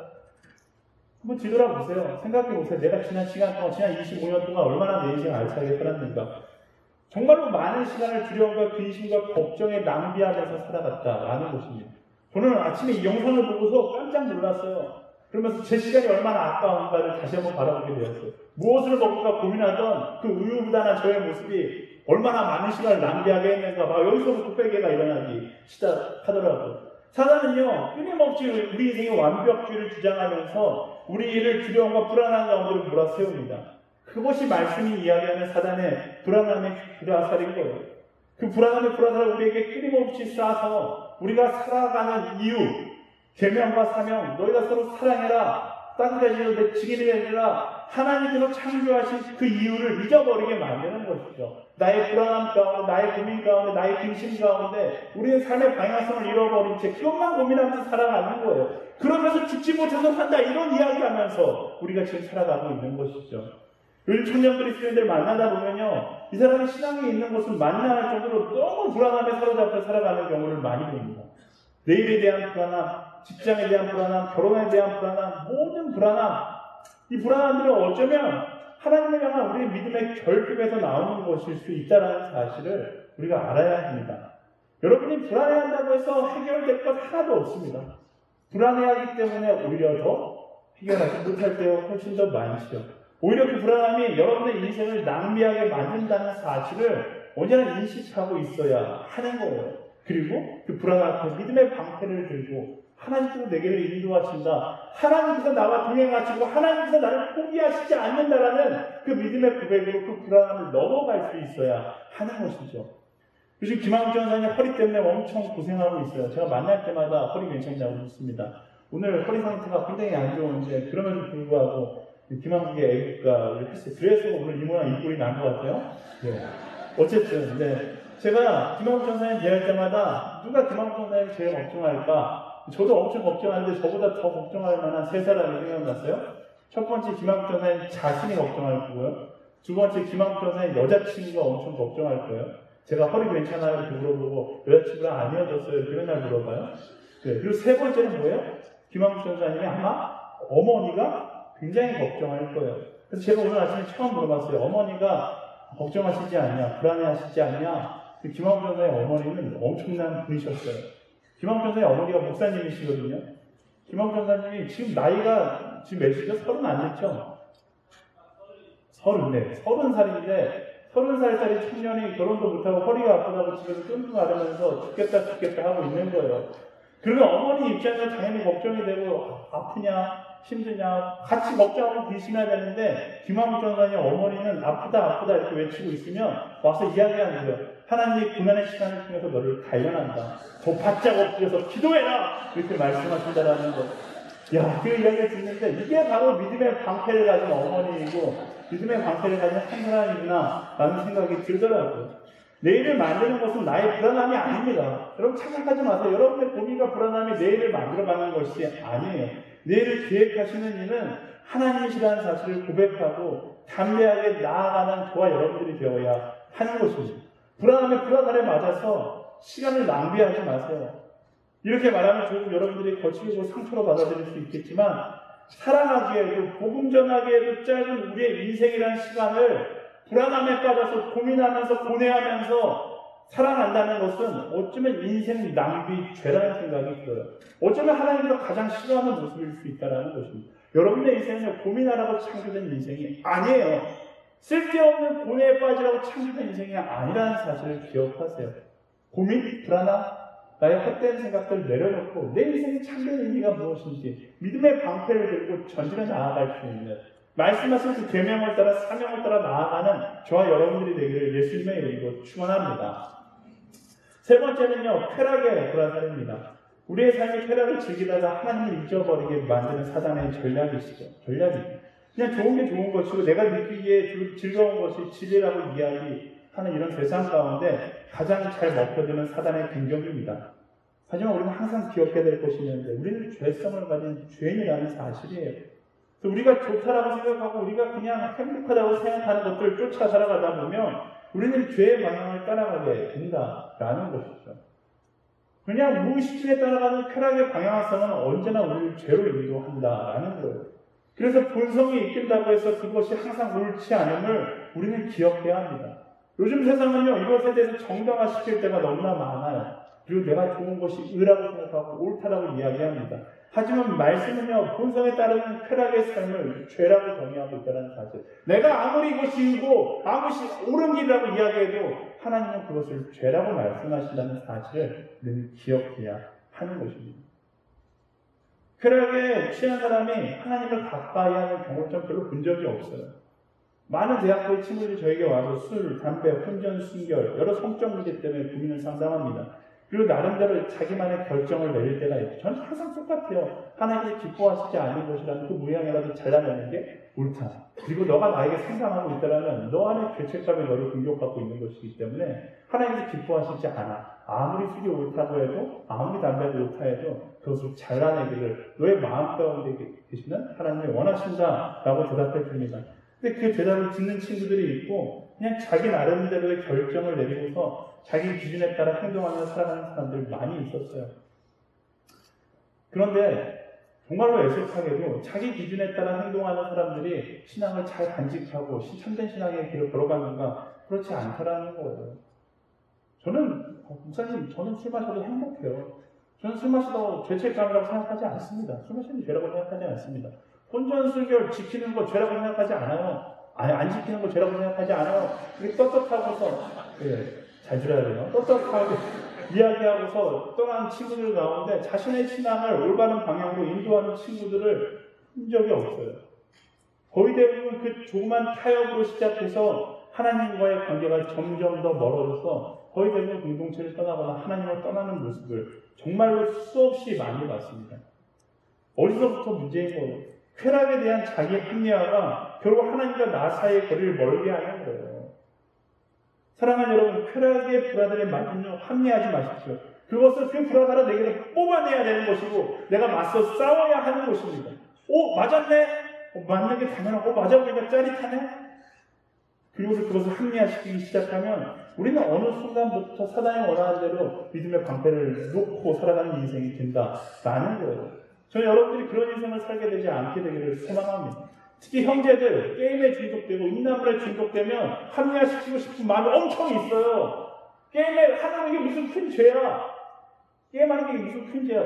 한번 뒤돌아보세요. 생각해보세요. 내가 지난 시간 동안, 지난 25년 동안 얼마나 내 인생을 알차게 살았는가? 정말로 많은 시간을 두려움과 근심과 걱정에 낭비하면서 살아갔다라는 것입니다. 저는 아침에 이 영상을 보고서 깜짝 놀랐어요. 그러면서 제 시간이 얼마나 아까운가를 다시 한번 바라보게 되었어요. 무엇을 먹을까 고민하던 그 우유부단한 저의 모습이 얼마나 많은 시간을 낭비하게 했는가. 막 여기서부터 회개가 일어나기 시작하더라고요. 사단은요, 끊임없이 우리 인생의 완벽주의를 주장하면서 우리를 두려움과 불안한 가운데로 몰아세웁니다. 그것이 말씀이 이야기하는 사단의 불안함의 불화살인 거예요. 그 불안함의 불화살을 우리에게 끊임없이 쏴서 우리가 살아가는 이유, 계명과 사명, 너희가 서로 사랑해라, 땅까지도 내 증인이 되리라, 하나님께서 창조하신 그 이유를 잊어버리게 만드는 것이죠. 나의 불안함 가운데, 나의 고민 가운데, 나의 근심 가운데 우리의 삶의 방향성을 잃어버린 채 그것만 고민하면서 살아가는 거예요. 그러면서 죽지 못해서 산다 이런 이야기하면서 우리가 지금 살아가고 있는 것이죠. 요즘 청년 그리스도인들 만나다 보면요, 이 사람이 신앙에 있는 것을 만나할 정도로 너무 불안함에 사로잡혀 살아가는 경우를 많이 봅니다. 내일에 대한 불안함, 직장에 대한 불안함, 결혼에 대한 불안함, 모든 불안함, 이 불안함들은 어쩌면 하나님을 향한 우리의 믿음의 결핍에서 나오는 것일 수 있다는 사실을 우리가 알아야 합니다. 여러분이 불안해한다고 해서 해결될 것 하나도 없습니다. 불안해하기 때문에 오히려 더 해결하지 못할 때가 훨씬 더 많죠. 오히려 그 불안함이 여러분의 인생을 낭비하게 만든다는 사실을 언제나 인식하고 있어야 하는 거예요. 그리고 그 불안한 앞에 믿음의 방패를 들고 하나님께서 내게를 인도하신다. 하나님께서 나와 동행하시고 하나님께서 나를 포기하시지 않는다라는 그 믿음의 고백으로 그 불안함을 넘어갈 수 있어야 하는 것이죠. 요즘 김학준 전사님 허리 때문에 엄청 고생하고 있어요. 제가 만날 때마다 허리 괜찮냐고 묻습니다. 오늘 허리 상태가 굉장히 안 좋은데 그럼에도 불구하고 김학준의 애국가를 했어요. 그래서 오늘 이 모양 이 꼴이 난 것 같아요. 네. 어쨌든 제가 김학준 전사님 대할 때마다 누가 김학준 전사님 제일 걱정할까? 저도 엄청 걱정하는데 저보다 더 걱정할 만한 세 사람이 생각났어요. 첫 번째 김학준 전사님 자신이 걱정할 거고요. 두 번째 김학준 전사님 여자친구가 엄청 걱정할 거예요. 제가 허리 괜찮아요? 이렇게 물어보고 여자친구랑 안 헤어졌어요? 이렇게 맨날 물어봐요. 네. 그리고 세 번째는 뭐예요? 김학준 전사님이 아마 어머니가 굉장히 걱정할 거예요. 그래서 제가 오늘 아침에 처음 물어봤어요. 어머니가 걱정하시지 않냐? 불안해하시지 않냐? 김학준 전사의 어머니는 엄청난 분이셨어요. 김학준 전사의 어머니가 목사님이시거든요. 김학준 전사님이 지금 나이가 지금 몇이죠? 30 안 됐죠? 30, 30살인데 30살짜리 청년이 결혼도 못하고 허리가 아프다고 집에서 끙끙 앓으면서 죽겠다 하고 있는 거예요. 그러면 어머니 입장에서 당연히 걱정이 되고 아프냐 힘드냐 같이 걱정하고 계시면 되는데 김학준 전사님 어머니는 아프다 이렇게 외치고 있으면 와서 이야기하는 거예요. 하나님이 고난의 시간을 통해서 너를 단련한다. 더 바짝 엎드려서 기도해라! 이렇게 말씀하신다라는 것. 야, 그 이야기를 듣는데 이게 바로 믿음의 방패를 가진 어머니이고 믿음의 방패를 가진 한 사람이구나 라는 생각이 들더라고요. 내일을 만드는 것은 나의 불안함이 아닙니다. 여러분 착각하지 마세요. 여러분의 고민과 불안함이 내일을 만들어가는 것이 아니에요. 내일을 계획하시는 이는 하나님이시라는 사실을 고백하고 담대하게 나아가는 저와 여러분들이 되어야 하는 것입니다. 불안함에 불안함에 맞아서 시간을 낭비하지 마세요. 이렇게 말하면 조금 여러분들이 거칠고 상처로 받아들일 수 있겠지만 사랑하기에도 복음 전하기에도 짧은 우리의 인생이라는 시간을 불안함에 빠져서 고민하면서 고뇌하면서 살아간다는 것은 어쩌면 인생 낭비 죄라는 생각이 들어요. 어쩌면 하나님께서 가장 싫어하는 모습일 수 있다는 것입니다. 여러분의 인생은 고민하라고 창조된 인생이 아니에요. 쓸데없는 고뇌에 빠지라고 창조된 인생이 아니라는 사실을 기억하세요. 고민, 불안함, 나의 헛된 생각들을 내려놓고 내 인생의 참된 의미가 무엇인지 믿음의 방패를 들고 전진해 나아갈 수 있는 말씀하신 그 계명을 따라 사명을 따라 나아가는 저와 여러분들이 되기를 예수님의 이름으로 축원합니다. 세 번째는요, 쾌락의 불안함입니다. 우리의 삶의 쾌락을 즐기다가 하나님을 잊어버리게 만드는 사단의 전략이시죠. 전략이 그냥 좋은 게 좋은 것이고 내가 느끼기에 즐거운 것이 진리라고 이야기하는 이런 세상 가운데 가장 잘 먹혀드는 사단의 공격입니다. 하지만 우리는 항상 기억해야 될 것이 있는데 우리는 죄성을 가진 죄인이라는 사실이에요. 우리가 좋다라고 생각하고 우리가 그냥 행복하다고 생각하는 것들을 쫓아 살아가다 보면 우리는 죄의 방향을 따라가게 된다라는 것이죠. 그냥 무의식중에 따라가는 쾌락의 방향성은 언제나 우리를 죄로 인도한다라는 거예요. 그래서 본성이 이끈다고 해서 그것이 항상 옳지 않음을 우리는 기억해야 합니다. 요즘 세상은요, 이것에 대해서 정당화시킬 때가 너무나 많아요. 그리고 내가 좋은 것이 의라고 생각하고 옳다라고 이야기합니다. 하지만 말씀은요, 본성에 따르는 쾌락의 삶을 죄라고 정의하고 있다는 사실. 내가 아무리 이것이 의고 아무리 옳은 길이라고 이야기해도 하나님은 그것을 죄라고 말씀하신다는 사실을 늘 기억해야 하는 것입니다. 쾌락에 취한 사람이 하나님을 가까이 하는 경우를 좀 별로 본 적이 없어요. 많은 대학교의 친구들이 저에게 와서 술, 담배, 혼전, 순결, 여러 성적 문제 때문에 고민을 상담합니다. 그리고 나름대로 자기만의 결정을 내릴 때가 있고 저는 항상 똑같아요. 하나님이 기뻐하시지 않는 것이라는 그 모양이라도 잘라내는 게 옳다. 그리고 너가 나에게 상담하고 있다면 너 안에 죄책감이 너를 공격받고 있는 것이기 때문에 하나님이 기뻐하시지 않아. 아무리 술이 옳다고 해도 아무리 담배가 옳다 해도 그것을 잘라내기를 너의 마음 가운데 계시는 하나님이 원하신다라고 대답해 줍니다. 근데 그 대답을 듣는 친구들이 있고 그냥 자기 나름대로의 결정을 내리고서 자기 기준에 따라 행동하며 살아가는 사람들이 많이 있었어요. 그런데 정말로 애석하게도 자기 기준에 따라 행동하는 사람들이 신앙을 잘 간직하고 참된 신앙의 길을 걸어가는가 그렇지 않다라는 거예요. 저는 목사님, 저는 술 마셔도 행복해요. 저는 술 마시다가 죄책감이라고 생각하지 않습니다. 술 마시는 죄라고 생각하지 않습니다. 혼전순결 지키는 거 죄라고 생각하지 않아요. 아니, 안 지키는 거 죄라고 생각하지 않아요. 이렇게 떳떳하고서 잘 들어야 돼요. 떳떳하게 이야기하고서 떠난 친구들 가운데 자신의 신앙을 올바른 방향으로 인도하는 친구들을 본 적이 없어요. 거의 대부분 그 조그만 타협으로 시작해서 하나님과의 관계가 점점 더 멀어져서 거의 대부분 공동체를 떠나거나 하나님을 떠나는 모습을 정말로 수없이 많이 봤습니다. 어디서부터 문제인 거예요? 쾌락에 대한 자기 합리화가 결국 하나님과 나 사이의 거리를 멀게 하는 거예요. 사랑하는 여러분, 쾌락의 불화들에 맞으며 합리하지 마십시오. 그것을 그 불화가를 내게서 뽑아내야 되는 것이고 내가 맞서 싸워야 하는 것입니다. 오, 맞았네? 맞는 게 당연하고 맞아 보니까 짜릿하네? 그리고 그것을 합리화시키기 시작하면 우리는 어느 순간부터 사단이 원하는 대로 믿음의 방패를 놓고 살아가는 인생이 된다라는 거예요. 저는 여러분들이 그런 인생을 살게 되지 않게 되기를 소망합니다. 특히 형제들, 게임에 중독되고 인나물에 중독되면 합리화시키고 싶은 마음이 엄청 있어요. 게임에 하는 게 무슨 큰 죄야. 게임하는 게 무슨 큰 죄야.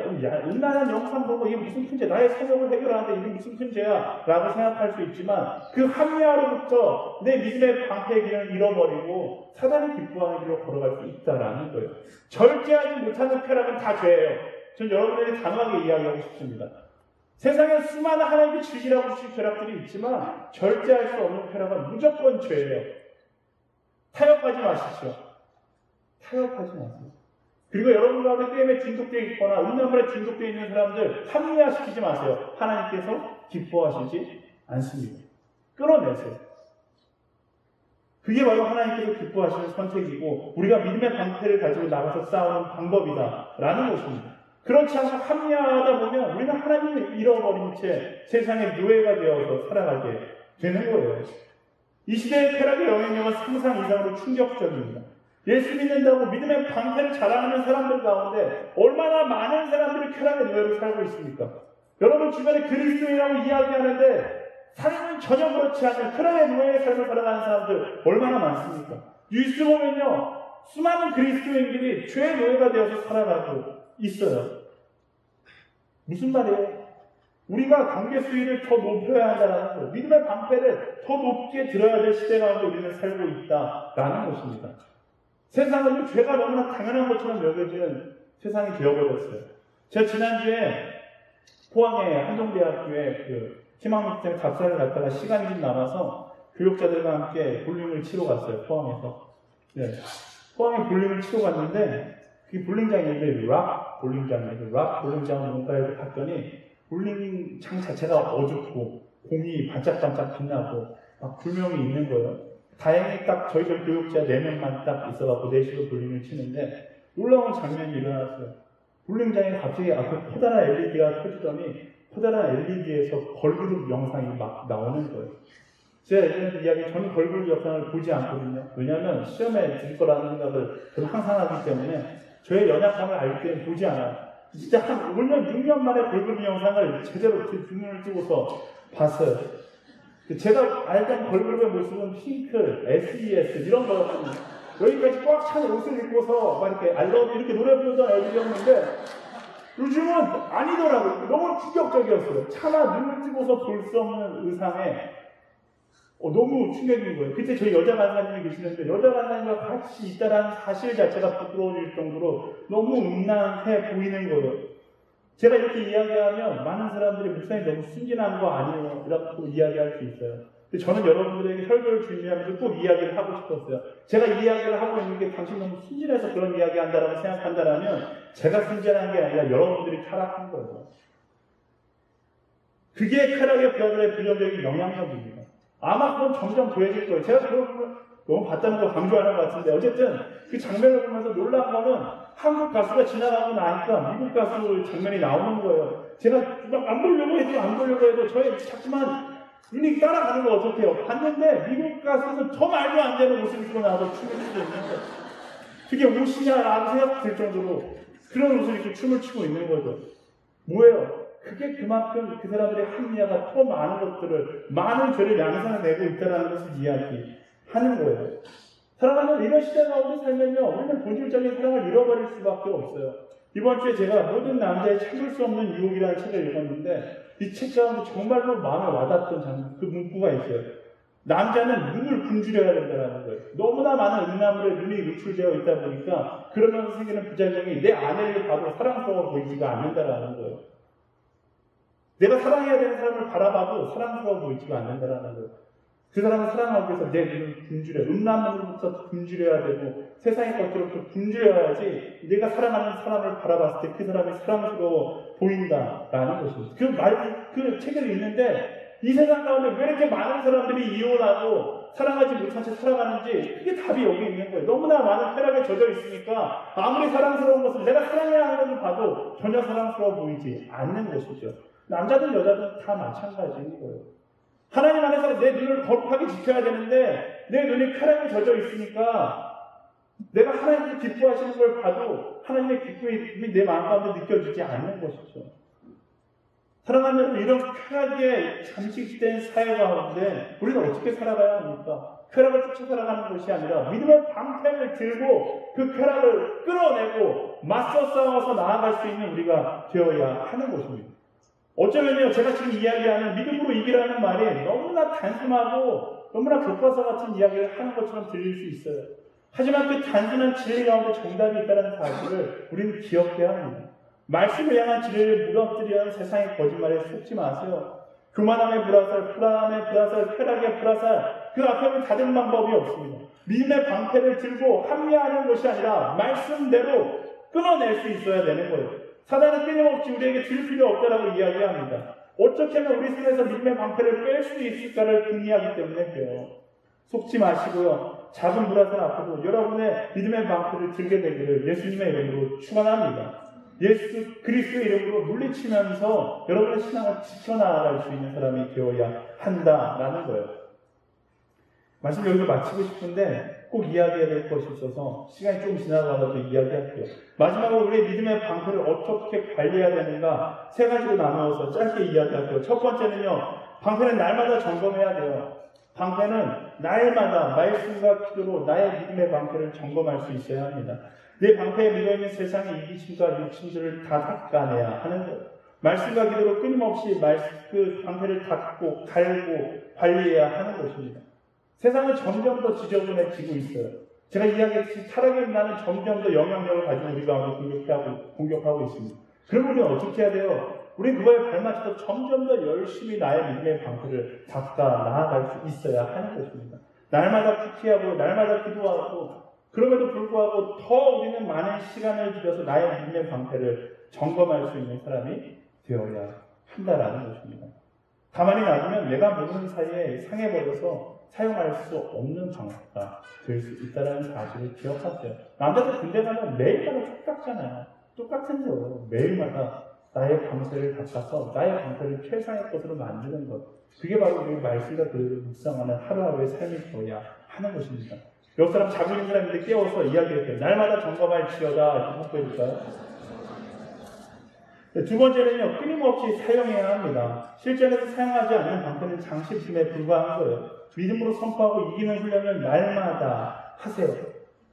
음란한 영상 보고 이게 무슨 큰 죄야. 나의 성욕을 해결하는데 이게 무슨 큰 죄야. 라고 생각할 수 있지만 그 합리화로부터 내 믿음의 방패의 기능을 잃어버리고 사단이 기뻐하는 길로 걸어갈 수 있다라는 거예요. 절제하지 못하는 쾌락은 다 죄예요. 전 여러분에게 단호하게 이야기하고 싶습니다. 세상에 수많은 하나님께 즐기라고 주신 쾌락들이 있지만 절제할 수 없는 쾌락은 무조건 죄예요. 타협하지 마십시오. 타협하지 마세요. 그리고 여러분 가운데 게임에 중독되어 있거나 음란물에 중독되어 있는 사람들 합리화시키지 마세요. 하나님께서 기뻐하시지 않습니다. 끌어내세요. 그게 바로 하나님께서 기뻐하시는 선택이고 우리가 믿음의 방패를 가지고 나가서 싸우는 방법이다라는 것입니다. 그렇지 않고 합리화하다 보면 우리는 하나님을 잃어버린 채 세상의 노예가 되어서 살아가게 되는 거예요. 이 시대의 쾌락의 영향력은 상상 이상으로 충격적입니다. 예수 믿는다고 믿음의 방패를 자랑하는 사람들 가운데 얼마나 많은 사람들이 쾌락의 노예로 살고 있습니까? 여러분 주변에 그리스도인이라고 이야기하는데 삶은 전혀 그렇지 않은 쾌락의 노예의 삶을 살아가는 사람들 얼마나 많습니까? 뉴스 보면요 수많은 그리스도인들이 죄의 노예가 되어서 살아가고 있어요. 무슨 말이에요? 우리가 관계 수위를 더 높여야 한다는 거예요. 믿음의 방패를 더 높게 들어야 될 시대 가운데 우리는 살고 있다라는 것입니다. 세상은 죄가 너무나 당연한 것처럼 여겨지는 세상이 되어버렸어요. 제가 지난주에 포항의 한동대학교에 희망학생 답사를 갔다가 시간이 좀 남아서 교육자들과 함께 볼링을 치러 갔어요. 포항에서. 네. 포항에 볼링을 치러 갔는데 그 볼링장이 있는데 락 볼링장이에요. 락 볼링장을 뭔가에서 갔더니 볼링장 자체가 어둡고 공이 반짝반짝 빛나고 막 불명이 있는 거예요. 다행히 딱 저희들 교육자 4명만 딱 있어갖고 4시로 볼링을 치는데 놀라운 장면이 일어났어요. 볼링장에 갑자기 앞에 커다란 LED가 켜지더니 커다란 LED에서 걸그룹 영상이 막 나오는 거예요. 제가 예전에도 이야기 저는 걸그룹 영상을 보지 않거든요. 왜냐하면 시험에 들 거라는 생각을 저는 항상 하기 때문에 저의 연약함을 알 때는 보지 않아요. 진짜 한 5년, 6년 만에 걸그룹 영상을 제대로 눈을 뜨고서 봤어요. 제가 알던 걸그룹의 모습은 핑크, SES 이런 거였거든요. 여기까지 꽉 찬 옷을 입고서 막 이렇게 알러뷰 이렇게 노래 부르던 애들이었는데 요즘은 아니더라고요. 너무 충격적이었어요. 차마 눈을 뜨고서 볼 수 없는 의상에 너무 충격인 거예요. 그때 저희 여자 간사님이 계시는데 여자 간사님과 같이 있다라는 사실 자체가 부끄러워질 정도로 너무 음란해 보이는 거예요. 제가 이렇게 이야기하면 많은 사람들이 목사님 너무 순진한 거 아니에요? 이라고 이야기할 수 있어요. 근데 저는 여러분들에게 혈교를 준비하면서 꼭 이야기를 하고 싶었어요. 제가 이 이야기를 하고 있는 게 당신 너무 순진해서 그런 이야기 한다라고 생각한다라면 제가 순진한 게 아니라 여러분들이 타락한 거예요. 그게 쾌락의 부하들의 부정적인 영향력입니다. 아마 그건 점점 더해질 거예요. 제가 그걸 너무 봤다는 걸 강조하는 것 같은데 어쨌든 그 장면을 보면서 놀란 거는 한국 가수가 지나가고 나니까 미국 가수 장면이 나오는 거예요. 제가 막 안 보려고 해도 저의 자꾸만 눈이 따라가는 거 어떻게 해요? 봤는데 미국 가수는 더 말도 안 되는 옷을 입고 나와서 춤을 추고 있는 거예요. 그게 옷이냐라고 생각될 정도로 그런 옷을 입고 춤을 추고 있는 거죠. 뭐예요? 그게 그만큼 그 사람들의 합리화가 더 많은 것들을, 많은 죄를 양산해내고 있다는 것을 이야기하는 거예요. 사랑하는 이런 시대 가운데 살면요, 우리는 본질적인 사랑을 잃어버릴 수밖에 없어요. 이번 주에 제가 모든 남자의 참을 수 없는 유혹이라는 책을 읽었는데, 이 책 가운데 정말로 마음에 와닿았던 그 문구가 있어요. 남자는 눈을 굶주려야 된다는 거예요. 너무나 많은 음란물에 눈이 노출되어 있다 보니까 그러면서 생기는 부작용이 내 아내를 봐도 사랑스러워 보이지가 않는다는 거예요. 내가 사랑해야 되는 사람을 바라봐도 사랑스러워 보이지가 않는다는 거예요. 그 사람을 사랑하기 위해서 내 눈을 굶주려, 음란물로부터 굶주려야 되고 세상의 것들로부터 굶주려야지 내가 사랑하는 사람을 바라봤을 때 그 사람이 사랑스러워 보인다라는 것입니다. 그 책을 읽는데 이 세상 가운데 왜 이렇게 많은 사람들이 이혼하고 사랑하지 못한 채 살아가는지 그게 답이 여기 있는 거예요. 너무나 많은 쾌락에 젖어 있으니까 아무리 사랑스러운 것을 내가 사랑해야 하는 것을 봐도 전혀 사랑스러워 보이지 않는 것이죠. 남자든 여자든 다 마찬가지인 거예요. 하나님 안에서 내 눈을 거룩하게 지켜야 되는데 내 눈이 쾌락에 젖어 있으니까 내가 하나님이 기뻐하시는 걸 봐도 하나님의 기쁨이 내 마음 가운데 느껴지지 않는 것이죠. 사랑하는 여러분, 이런 쾌락에 잠식된 사회 가운데 우리는 어떻게 살아가야 합니까? 쾌락을 쫓아 살아가는 것이 아니라 믿음의 방패를 들고 그 쾌락을 끌어내고 맞서 싸워서 나아갈 수 있는 우리가 되어야 하는 것입니다. 어쩌면요, 제가 지금 이야기하는 믿음으로 이기라는 말이 너무나 단순하고 너무나 교과서 같은 이야기를 하는 것처럼 들릴 수 있어요. 하지만 그 단순한 진리 가운데 정답이 있다는 사실을 우리는 기억해야 합니다. 말씀을 향한 진리를 무너뜨리는 세상의 거짓말에 속지 마세요. 교만함의 불화살, 불안함의 불화살, 쾌락의 불화살, 그 앞에는 다른 방법이 없습니다. 믿음의 방패를 들고 합리화하는 것이 아니라 말씀대로 끊어낼 수 있어야 되는 거예요. 사단은 끊임없이 우리에게 들 필요 없다라고 이야기합니다. 어떻게 하면 우리 손에서 믿음의 방패를 뺄 수 있을까를 궁리하기 때문에 그래요. 속지 마시고요. 작은 불화살 앞에도 여러분의 믿음의 방패를 들게 되기를 예수님의 이름으로 축원합니다. 예수 그리스도의 이름으로 물리치면서 여러분의 신앙을 지켜나갈 수 있는 사람이 되어야 한다라는 거예요. 말씀 여기서 마치고 싶은데 꼭 이야기해야 될 것이 있어서 시간이 좀 지나가서 이야기할게요. 마지막으로 우리의 믿음의 방패를 어떻게 관리해야 되는가 세 가지로 나누어서 짧게 이야기할게요. 첫 번째는요, 방패는 날마다 점검해야 돼요. 방패는 날마다 말씀과 기도로 나의 믿음의 방패를 점검할 수 있어야 합니다. 내 방패에 묻어있는 세상의 이기심과 욕심들을 다 닦아내야 하는 거예요. 말씀과 기도로 끊임없이 그 방패를 닫고 갈고 관리해야 하는 것입니다. 세상은 점점 더 지저분해지고 있어요. 제가 이야기했듯이 타락의 문화는 점점 더 영향력을 가지고 우리 가운데 공격하고 있습니다. 그럼 우리는 어떻게 해야 돼요? 우리는 그거에 발맞춰서 점점 더 열심히 나의 믿음의 방패를 닦아 나아갈 수 있어야 하는 것입니다. 날마다 큐티하고 날마다 기도하고 그럼에도 불구하고 더 우리는 많은 시간을 들여서 나의 믿음의 방패를 점검할 수 있는 사람이 되어야 한다라는 것입니다. 가만히 놔두면 내가 모르는 사이에 상해버려서 사용할 수 없는 방패가 될 수 있다는 사실을 기억하세요. 남자들 군대 가면 매일마다 똑같잖아요. 똑같은데요. 매일마다 나의 방패를 닦아서 나의 방패를 최상의 것으로 만드는 것. 그게 바로 우리 말씀과 그대로 묵상하는 하루하루의 삶이 되어야 하는 것입니다. 옆 사람 자고 있는 사람인데 깨워서 이야기했어요. 날마다 점검할지어다. 이렇게 확보해줄까요? 두 번째는요, 끊임없이 사용해야 합니다. 실전에서 사용하지 않는 방패는 장식품에 불과한 거예요. 믿음으로 선포하고 이기는 훈련을 날마다 하세요.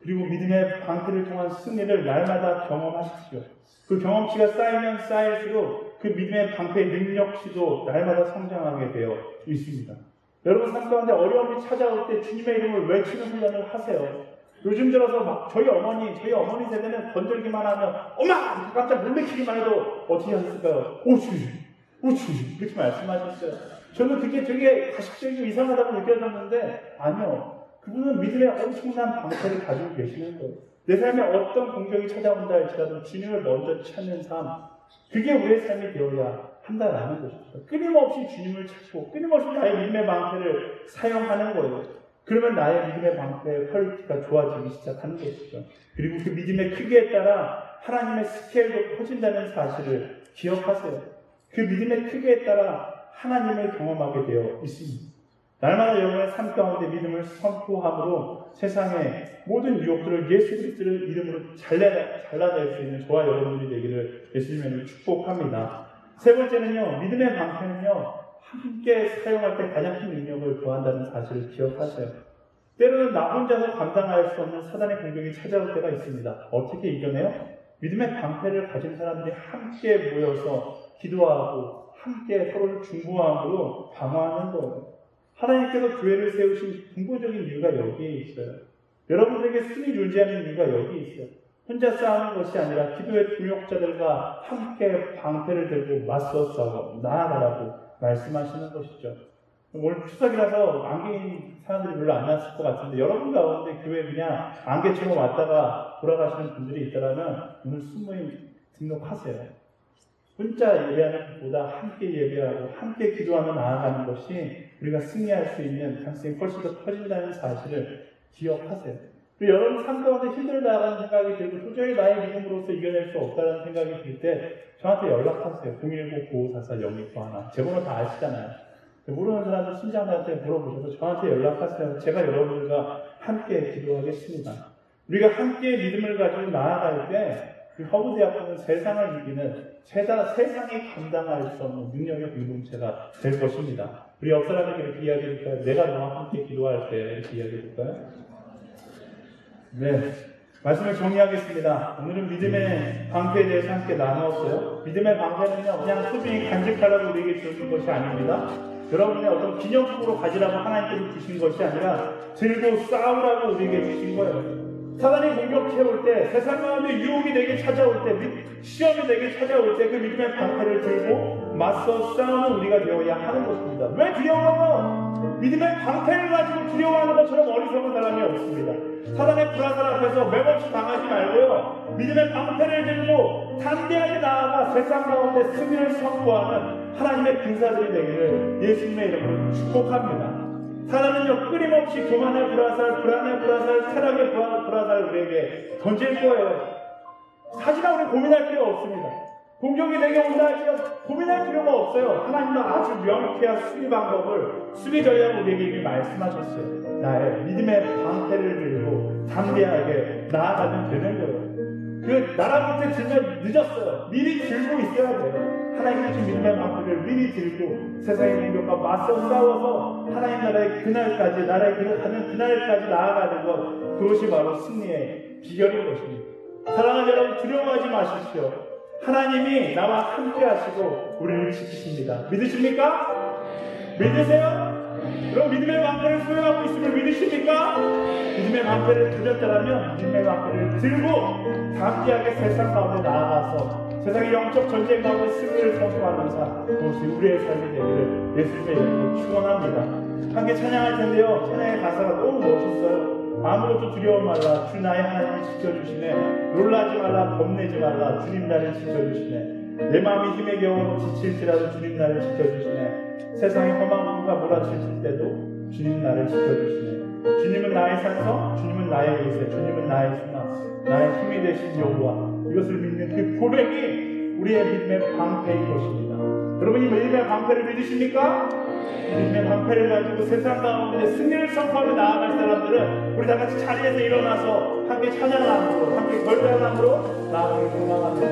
그리고 믿음의 방패를 통한 승리를 날마다 경험하십시오. 그 경험치가 쌓이면 쌓일수록 그 믿음의 방패의 능력치도 날마다 성장하게 되어 있습니다. 여러분 삶 가운데 어려움이 찾아올 때 주님의 이름을 외치는 훈련을 하세요. 요즘 들어서 막 저희 어머니 세대는 건들기만 하면 엄마! 깜짝 놀래키기만 해도 어떻게 하셨을까요? 오추! 이렇게 말씀하셨어요. 저는 그게 되게 가식적이고 이상하다고 느껴졌는데 아니요. 그분은 믿음의 엄청난 방패를 가지고 계시는 거예요. 내 삶에 어떤 공격이 찾아온다 할지라도 주님을 먼저 찾는 삶, 그게 우리의 삶이 되어야 한다라는 것이죠. 끊임없이 주님을 찾고 끊임없이 나의 믿음의 방패를 사용하는 거예요. 그러면 나의 믿음의 방패의 퀄리티가 좋아지기 시작하는 것이죠. 그리고 그 믿음의 크기에 따라 하나님의 스케일도 커진다는 사실을 기억하세요. 그 믿음의 크기에 따라 하나님을 경험하게 되어 있습니다. 날마다 여러분의 삶 가운데 믿음을 선포함으로 세상의 모든 유혹들을 예수 그리스도의 이름으로 잘라낼 수 있는 저와 여러분들이 되기를 예수님의 이름으로 축복합니다. 세 번째는요, 믿음의 방패는요, 함께 사용할 때 가장 큰 능력을 구한다는 사실을 기억하세요. 때로는 나 혼자서 감당할 수 없는 사단의 공격이 찾아올 때가 있습니다. 어떻게 이겨내요? 믿음의 방패를 가진 사람들이 함께 모여서 기도하고 함께 서로를 중보함으로 방어하는 거예요. 하나님께서 교회를 세우신 근본적인 이유가 여기에 있어요. 여러분들에게 승이 존재하는 이유가 여기에 있어요. 혼자 싸우는 것이 아니라 기도의 동역자들과 함께 방패를 들고 맞서 싸워 나아가라고 말씀하시는 것이죠. 오늘 추석이라서 안개인 사람들이 별로 안 났을 것 같은데 여러분 가운데 교회 그냥 안개처럼 왔다가 돌아가시는 분들이 있더라면 오늘 순모임 등록하세요. 혼자 예배하는 것보다 함께 예배하고 함께 기도하며 나아가는 것이 우리가 승리할 수 있는 가능성이 훨씬 더 커진다는 사실을 기억하세요. 그리고 여러분 삶 가운데 힘들다는 생각이 들고 도저히 나의 믿음으로서 이겨낼 수 없다는 생각이 들 때 저한테 연락하세요. 010-9544-0291. 제 번호 다 아시잖아요. 모르는 사람들 신장한테 물어보셔서 저한테 연락하세요. 제가 여러분들과 함께 기도하겠습니다. 우리가 함께 믿음을 가지고 나아갈 때 그 허브대학교는 세상을 이기는 세상이 감당할 수 없는 능력의 공동체가 될 것입니다. 우리 옆 사람에게 이렇게 이야기해볼까요? 내가 너와 함께 기도할 때 이렇게 이야기해볼까요? 네. 말씀을 정리하겠습니다. 오늘은 믿음의 방패에 대해서 함께 나누었어요. 믿음의 방패는요, 그냥 소중히 간직하라고 우리에게 주신 것이 아닙니다. 여러분의 어떤 기념품으로 가지라고 하나님께서 주신 것이 아니라 들고 싸우라고 우리에게 주신 거예요. 사단이 공격해올 때, 세상 가운데 유혹이 내게 찾아올 때, 시험이 내게 찾아올 때 그 믿음의 방패를 들고 맞서 싸우는 우리가 되어야 하는 것입니다. 왜 두려워요? 믿음의 방패를 가지고 두려워하는 것처럼 어리석은 사람이 없습니다. 사단의 불화살 앞에서 맹없이 당하지 말고요. 믿음의 방패를 들고 담대하게 나아가 세상 가운데 승리를 선포하는 하나님의 군사들이 되기를 예수님의 이름으로 축복합니다. 사단은요, 끊임없이 교만의 불화살, 불안의 불화살, 타락의 불화살 우리에게 던질 거예요. 하지만 우리 고민할 필요 없습니다. 공격이 내게 온다 하시면 고민할 필요가 없어요. 하나님은 아주 명쾌한 수비 방법을, 수비 전략을 우리에게 이미 말씀하셨어요. 나의 믿음의 방패를 들고 담대하게 나아가면 되는 거예요. 그 나라한테 들면 늦었어요. 미리 들고 있어야 돼요. 하나님 주신 믿음의 방패를 미리 들고 세상의 공격과 맞서 싸워서 하나님 나라의 그날까지, 나라의 가는 그날까지 나아가는 것, 그것이 바로 승리의 비결인 것입니다. 사랑하는 여러분, 두려워하지 마십시오. 하나님이 나와 함께 하시고 우리를 지키십니다. 믿으십니까? 믿으세요? 그럼 믿음의 방패를 소유하고 있음을 믿으십니까? 믿음의 방패를 들었다면 믿음의 방패를 들고 담대하게 세상 가운데 나아가서 세상의 영적 전쟁 가운데 승리를 선포하는 자, 그것이 우리의 삶이 되기를 예수님의 이름으로 축원합니다. 함께 찬양할 텐데요. 찬양의 가사가 너무 멋있어요. 아무것도 두려워 말라. 주 나의 하나님이 지켜주시네. 놀라지 말라. 겁내지 말라. 주님 나를 지켜주시네. 내 마음이 힘에 겨워 지칠지라도 주님 나를 지켜주시네. 세상의 험한 꿈과 몰아칠 때도 주님 나를 지켜주시네. 주님은 나의 산성, 주님은 나의 요새, 주님은 나의 소망, 나의 힘이 되신 여호와. 이것을 믿는 그 고백이 우리의 믿음의 방패인 것입니다. 여러분이 믿음의 방패를 믿으십니까? 믿음의 방패를 가지고 세상 가운데 승리를 선포하며 나아갈 사람들은 우리 다 같이 자리에서 일어나서 함께 찬양함으로, 함께 걸배함으로 나아가길 소망합니다.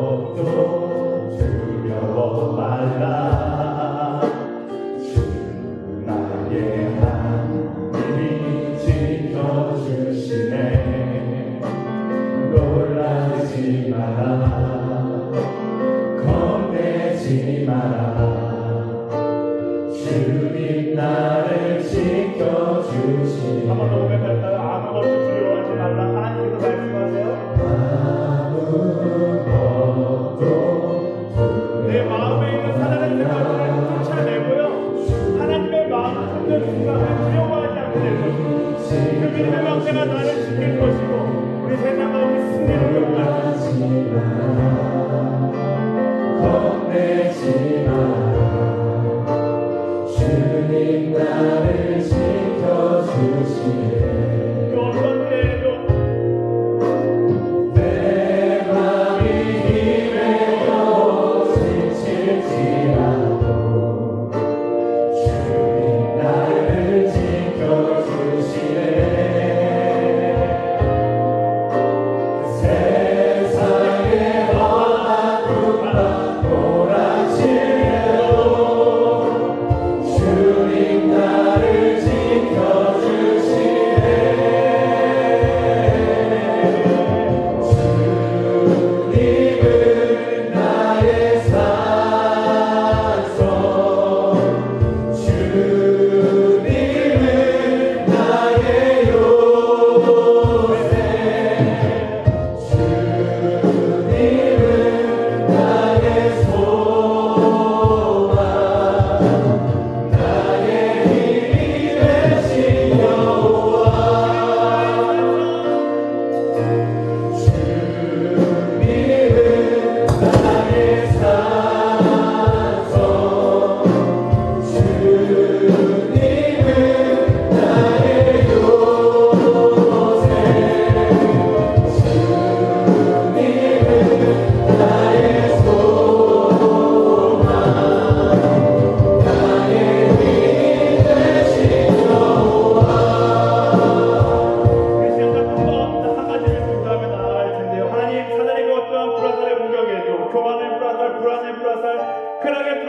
아무것도 두려워 말라. 주 나의 하나님이 지켜주시네. 놀라지 마라. 겁내지 마라. 주님 나를 지켜주시네. 한 번 더 고백할까요? 아무것도 두려워하지 말라. 하나님께서 말씀하세요. 내 마음에 있는 사단의 생각을 쫓아내고요, 하나님의 마음을 품는 순간에 두려워하지 않게 될 것이고, 그 믿음의 방패가 나를 지킬 것이고, 우리 세상 가운데 승리를 요구하지 마라. 겁내지 마라. 주님 나를 지켜주시네. 세상에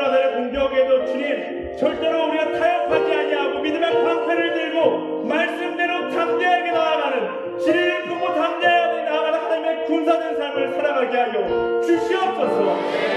사단의 공격에도 주님 절대로 우리가 타협하지 아니하고 믿음의 방패를 들고 말씀대로 담대하게 나아가는 진리를 품고 담대하게 나아가는 하나님의 군사된 삶을 살아가게 하여 주시옵소서.